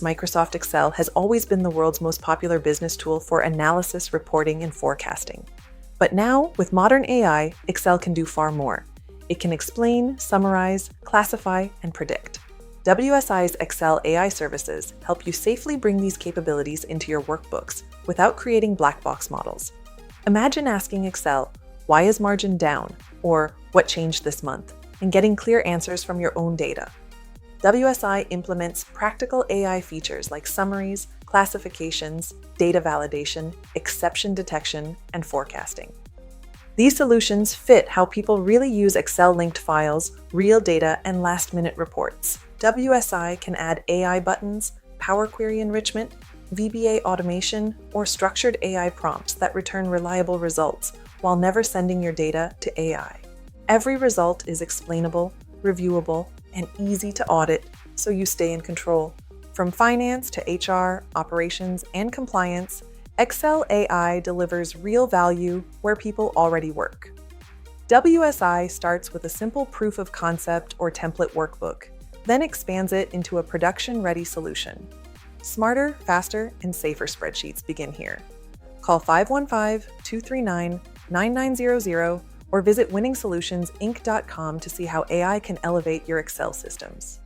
Microsoft Excel has always been the world's most popular business tool for analysis, reporting, and forecasting. But now, with modern AI, Excel can do far more. It can explain, summarize, classify, and predict. WSI's Excel AI services help you safely bring these capabilities into your workbooks without creating black box models. Imagine asking Excel, "Why is margin down?" or "What changed this month?" and getting clear answers from your own data. WSI implements practical AI features like summaries, classifications, data validation, exception detection, and forecasting. These solutions fit how people really use Excel-linked files, real data, and last-minute reports. WSI can add AI buttons, Power Query enrichment, VBA automation, or structured AI prompts that return reliable results while never sending your data to AI. Every result is explainable, reviewable, and easy to audit, so you stay in control. From finance to HR, operations, and compliance, Excel AI delivers real value where people already work. WSI starts with a simple proof of concept or template workbook, then expands it into a production-ready solution. Smarter, faster, and safer spreadsheets begin here. Call 515-239-9900 or visit winningsolutionsinc.com to see how AI can elevate your Excel systems.